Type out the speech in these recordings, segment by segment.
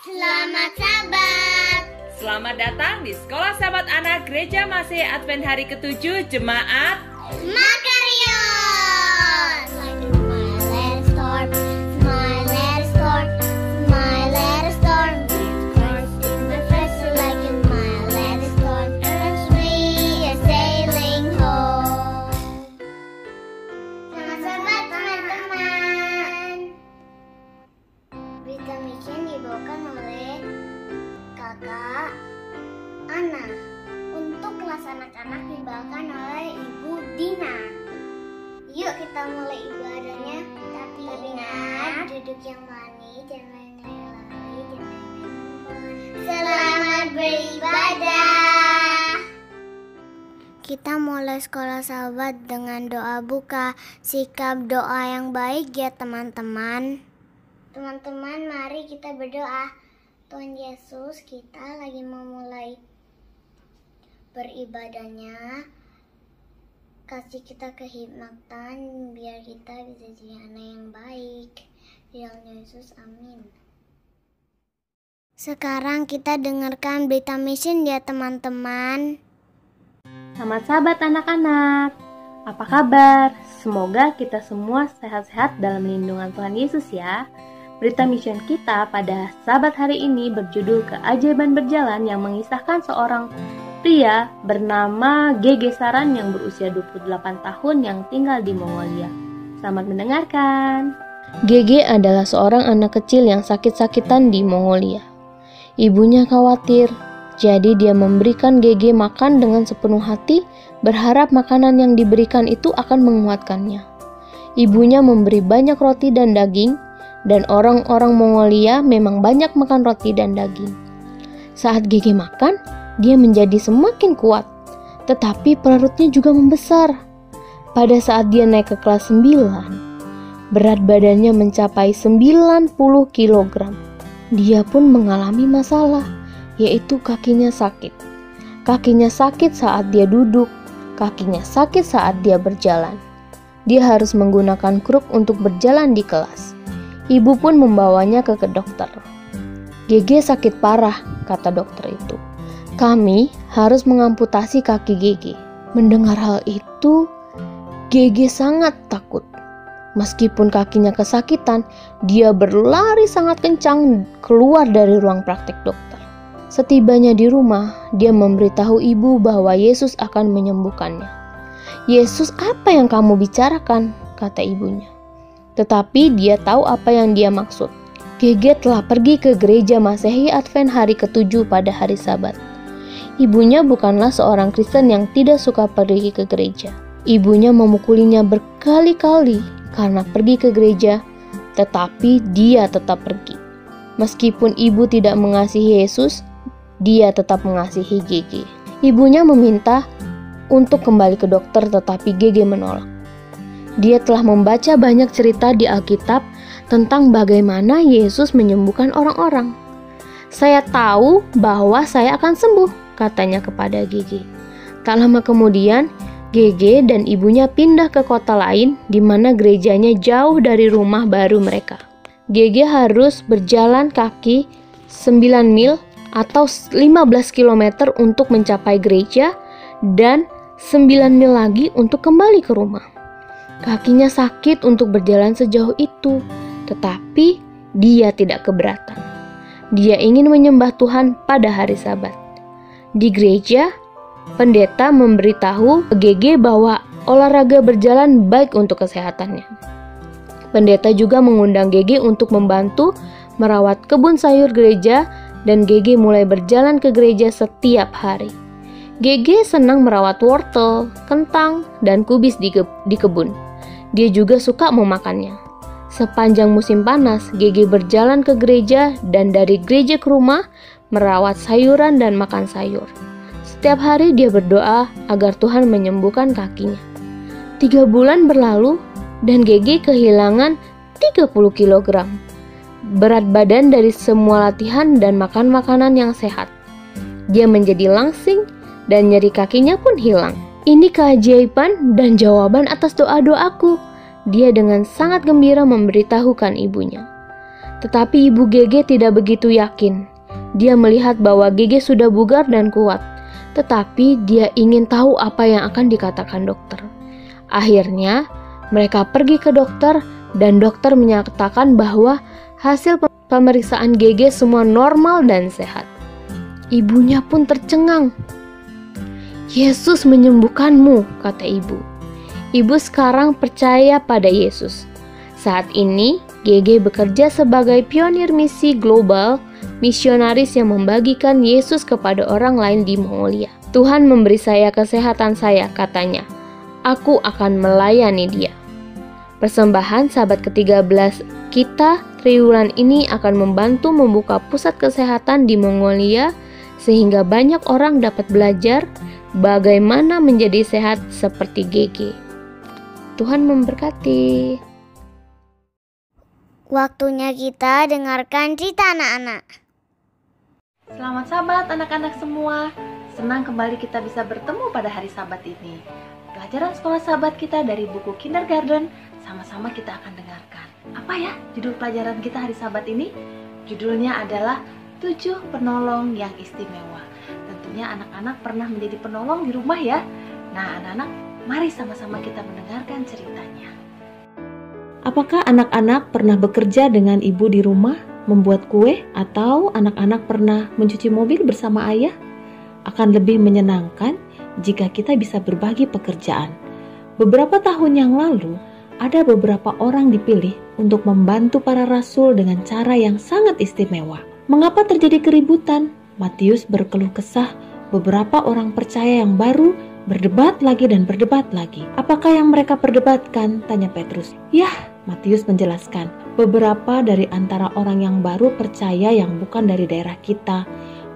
Selamat Sabat. Selamat datang di Sekolah Sahabat Anak Gereja Masehi Advent hari ke-7 Jemaat Makarios. Smile and storm, smile and storm, smile and storm. Christ in my face like a smile and storm, and we are sailing home. Selamat Sabat teman-teman. Berita mission dibawakan oleh Kakak Ana. Untuk kelas anak-anak dibawakan oleh Ibu Dina. Yuk kita mulai ibadahnya. Tapi ingat, duduk yang manis, jangan lari-lari, jangan main. Selamat beribadah. Kita mulai sekolah sahabat dengan doa buka. Sikap doa yang baik ya teman-teman. Teman-teman, mari kita berdoa. Tuhan Yesus, kita lagi mau mulai beribadahnya. Kasih kita kehikmatan biar kita bisa jadi anak yang baik. Di dalam Yesus, amin. Sekarang kita dengarkan berita mission ya teman-teman. Selamat sahabat anak-anak. Apa kabar? Semoga kita semua sehat-sehat dalam lindungan Tuhan Yesus ya. Berita mission kita pada sahabat hari ini berjudul Keajaiban Berjalan yang mengisahkan seorang pria bernama Gege Saran yang berusia 28 tahun yang tinggal di Mongolia. Selamat mendengarkan. Gege adalah seorang anak kecil yang sakit-sakitan di Mongolia. Ibunya khawatir, jadi dia memberikan Gege makan dengan sepenuh hati, berharap makanan yang diberikan itu akan menguatkannya. Ibunya memberi banyak roti dan daging, dan orang-orang Mongolia memang banyak makan roti dan daging. Saat Gege makan, dia menjadi semakin kuat, tetapi perutnya juga membesar. Pada saat dia naik ke kelas 9, berat badannya mencapai 90 kg. Dia pun mengalami masalah, yaitu kakinya sakit. Kakinya sakit saat dia duduk, kakinya sakit saat dia berjalan. Dia harus menggunakan kruk untuk berjalan di kelas. Ibu pun membawanya ke dokter. Gege sakit parah, kata dokter itu. Kami harus mengamputasi kaki Gege. Mendengar hal itu, Gege sangat takut. Meskipun kakinya kesakitan, dia berlari sangat kencang keluar dari ruang praktek dokter. Setibanya di rumah, dia memberitahu ibu bahwa Yesus akan menyembuhkannya. "Yesus, apa yang kamu bicarakan?" kata ibunya. Tetapi dia tahu apa yang dia maksud. Gege telah pergi ke gereja Masehi Advent hari ke-7 pada hari Sabat. Ibunya bukanlah seorang Kristen yang tidak suka pergi ke gereja. Ibunya memukulinya berkali-kali karena pergi ke gereja, tetapi dia tetap pergi. Meskipun ibu tidak mengasihi Yesus, dia tetap mengasihi Gege. Ibunya meminta untuk kembali ke dokter, tetapi Gege menolak. Dia telah membaca banyak cerita di Alkitab tentang bagaimana Yesus menyembuhkan orang-orang. "Saya tahu bahwa saya akan sembuh," katanya kepada Gege. Tak lama kemudian, Gege dan ibunya pindah ke kota lain di mana gerejanya jauh dari rumah baru mereka. Gege harus berjalan kaki 9 mil atau 15 km untuk mencapai gereja dan 9 mil lagi untuk kembali ke rumah. Kakinya sakit untuk berjalan sejauh itu, tetapi dia tidak keberatan. Dia ingin menyembah Tuhan pada hari Sabat. Di gereja, pendeta memberitahu Gege bahwa olahraga berjalan baik untuk kesehatannya. Pendeta juga mengundang Gege untuk membantu merawat kebun sayur gereja, dan Gege mulai berjalan ke gereja setiap hari. Gege senang merawat wortel, kentang, dan kubis di kebun. Dia juga suka memakannya. Sepanjang musim panas, Gege berjalan ke gereja dan dari gereja ke rumah merawat sayuran dan makan sayur. Setiap hari dia berdoa agar Tuhan menyembuhkan kakinya. 3 bulan berlalu dan Gege kehilangan 30 kg. Berat badan dari semua latihan dan makan makanan yang sehat. Dia menjadi langsing dan nyeri kakinya pun hilang. "Ini keajaiban dan jawaban atas doa-doaku," dia dengan sangat gembira memberitahukan ibunya. Tetapi ibu Gege tidak begitu yakin. Dia melihat bahwa Gege sudah bugar dan kuat, tetapi dia ingin tahu apa yang akan dikatakan dokter. Akhirnya, mereka pergi ke dokter dan dokter menyatakan bahwa hasil pemeriksaan Gege semua normal dan sehat. Ibunya pun tercengang. "Yesus menyembuhkanmu," kata ibu. Ibu sekarang percaya pada Yesus. Saat ini, Gege bekerja sebagai pionir misi global, misionaris yang membagikan Yesus kepada orang lain di Mongolia. "Tuhan memberi saya kesehatan saya," katanya. "Aku akan melayani dia." Persembahan sahabat ke-13 kita triwulan ini akan membantu membuka pusat kesehatan di Mongolia sehingga banyak orang dapat belajar bagaimana menjadi sehat seperti Gege. Tuhan memberkati. Waktunya kita dengarkan cerita anak-anak. Selamat Sabat anak-anak semua. Senang kembali kita bisa bertemu pada hari Sabat ini. Pelajaran sekolah Sabat kita dari buku kindergarten sama-sama kita akan dengarkan. Apa ya judul pelajaran kita hari Sabat ini? Judulnya adalah 7 penolong yang istimewa. Tentunya anak-anak pernah menjadi penolong di rumah ya. Nah anak-anak, mari sama-sama kita mendengarkan ceritanya. Apakah anak-anak pernah bekerja dengan ibu di rumah, membuat kue, atau anak-anak pernah mencuci mobil bersama ayah? Akan lebih menyenangkan jika kita bisa berbagi pekerjaan. Beberapa tahun yang lalu, ada beberapa orang dipilih untuk membantu para rasul dengan cara yang sangat istimewa. Mengapa terjadi keributan? Matius berkeluh kesah. Beberapa orang percaya yang baru berdebat lagi dan berdebat lagi. "Apakah yang mereka perdebatkan?" tanya Petrus. "Yah," Matius menjelaskan, "beberapa dari antara orang yang baru percaya yang bukan dari daerah kita.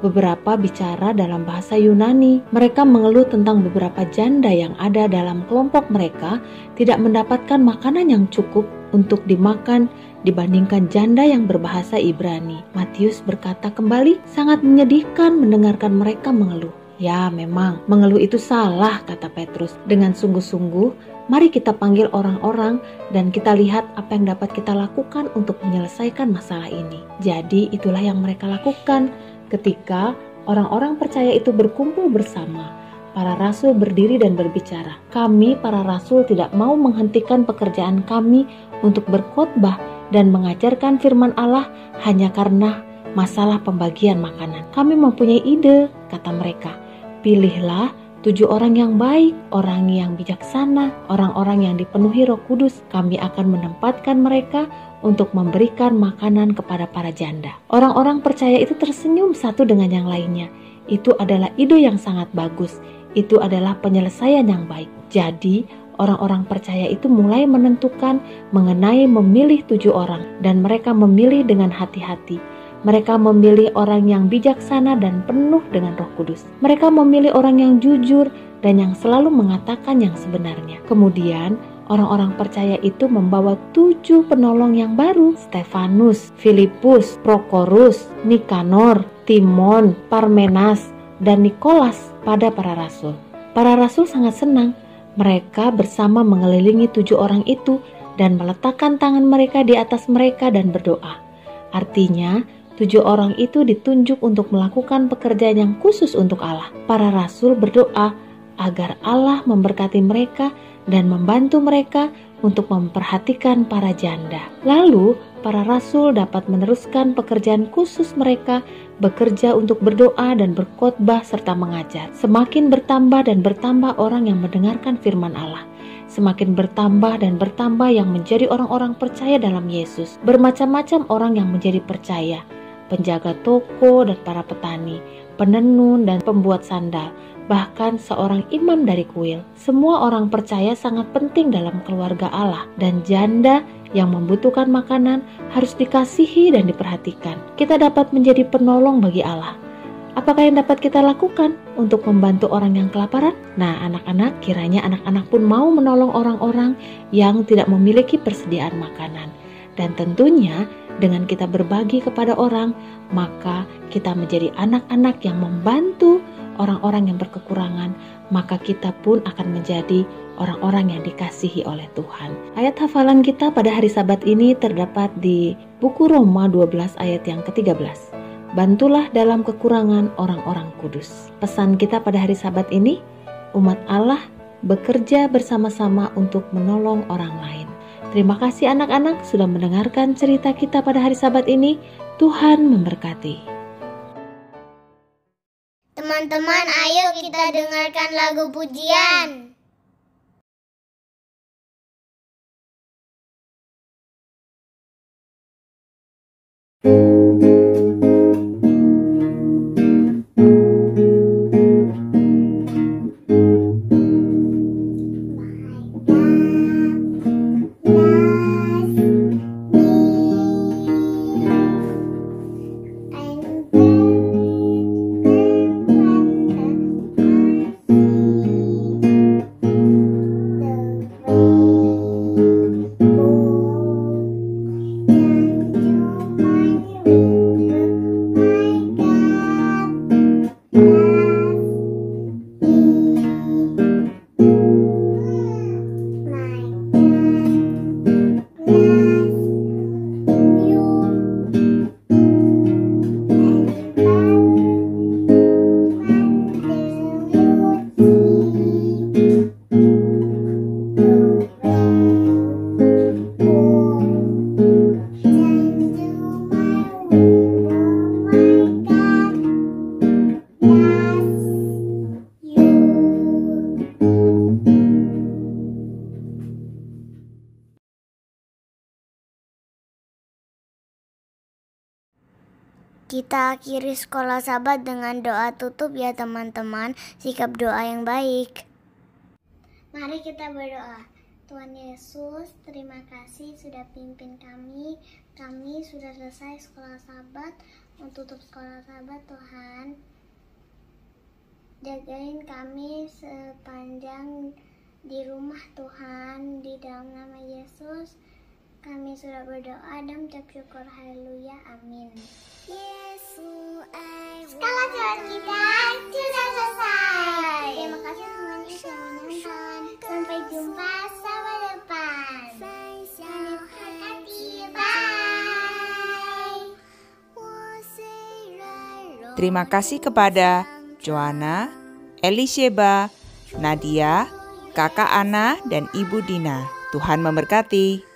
Beberapa bicara dalam bahasa Yunani. Mereka mengeluh tentang beberapa janda yang ada dalam kelompok mereka tidak mendapatkan makanan yang cukup untuk dimakan dibandingkan janda yang berbahasa Ibrani." Matius berkata kembali, "Sangat menyedihkan mendengarkan mereka mengeluh." "Ya, memang mengeluh itu salah," kata Petrus. "Dengan sungguh-sungguh, mari kita panggil orang-orang dan kita lihat apa yang dapat kita lakukan untuk menyelesaikan masalah ini." Jadi itulah yang mereka lakukan. Ketika orang-orang percaya itu berkumpul bersama, para rasul berdiri dan berbicara. "Kami, para rasul, tidak mau menghentikan pekerjaan kami untuk berkhotbah dan mengajarkan firman Allah hanya karena masalah pembagian makanan. Kami mempunyai ide," kata mereka. "Pilihlah 7 orang yang baik, orang yang bijaksana, orang-orang yang dipenuhi Roh Kudus. Kami akan menempatkan mereka untuk memberikan makanan kepada para janda." Orang-orang percaya itu tersenyum satu dengan yang lainnya. Itu adalah ide yang sangat bagus. Itu adalah penyelesaian yang baik. Jadi, orang-orang percaya itu mulai menentukan mengenai memilih 7 orang. Dan mereka memilih dengan hati-hati. Mereka memilih orang yang bijaksana dan penuh dengan Roh Kudus. Mereka memilih orang yang jujur dan yang selalu mengatakan yang sebenarnya. Kemudian, orang-orang percaya itu membawa 7 penolong yang baru: Stefanus, Filipus, Prokorus, Nikanor, Timon, Parmenas, dan Nikolas pada para rasul. Para rasul sangat senang. Mereka bersama mengelilingi 7 orang itu dan meletakkan tangan mereka di atas mereka dan berdoa. Artinya, 7 orang itu ditunjuk untuk melakukan pekerjaan yang khusus untuk Allah. Para rasul berdoa agar Allah memberkati mereka dan membantu mereka untuk memperhatikan para janda. Lalu, para rasul dapat meneruskan pekerjaan khusus mereka, bekerja untuk berdoa dan berkhotbah serta mengajar. Semakin bertambah dan bertambah orang yang mendengarkan firman Allah. Semakin bertambah dan bertambah yang menjadi orang-orang percaya dalam Yesus. Bermacam-macam orang yang menjadi percaya. Penjaga toko dan para petani, penenun dan pembuat sandal, bahkan seorang imam dari kuil. Semua orang percaya sangat penting dalam keluarga Allah, dan janda yang membutuhkan makanan harus dikasihi dan diperhatikan. Kita dapat menjadi penolong bagi Allah. Apakah yang dapat kita lakukan untuk membantu orang yang kelaparan? Nah, anak-anak, kiranya anak-anak pun mau menolong orang-orang yang tidak memiliki persediaan makanan. Dan tentunya dengan kita berbagi kepada orang, maka kita menjadi anak-anak yang membantu orang-orang yang berkekurangan, maka kita pun akan menjadi orang-orang yang dikasihi oleh Tuhan. Ayat hafalan kita pada hari Sabat ini terdapat di buku Roma 12 ayat yang ke-13. Bantulah dalam kekurangan orang-orang kudus. Pesan kita pada hari Sabat ini, umat Allah bekerja bersama-sama untuk menolong orang lain. Terima kasih anak-anak sudah mendengarkan cerita kita pada hari Sabat ini. Tuhan memberkati. Teman-teman, ayo kita dengarkan lagu pujian. Kita akhiri sekolah Sabat dengan doa tutup ya teman-teman. Sikap doa yang baik. Mari kita berdoa. Tuhan Yesus, terima kasih sudah pimpin kami. Kami sudah selesai sekolah Sabat. Untuk tutup sekolah Sabat, Tuhan jagain kami sepanjang di rumah Tuhan. Di dalam nama Yesus kami sudah berdoa dan mengucap syukur. Haleluya, amin. Sekolah Sabat kita sudah selesai. Terima kasih semuanya sudah menonton. Sampai jumpa Sabat depan. Bye. Terima kasih kepada Joanna, Elisheba, Nadia, Kakak Ana, dan Ibu Dina. Tuhan memberkati.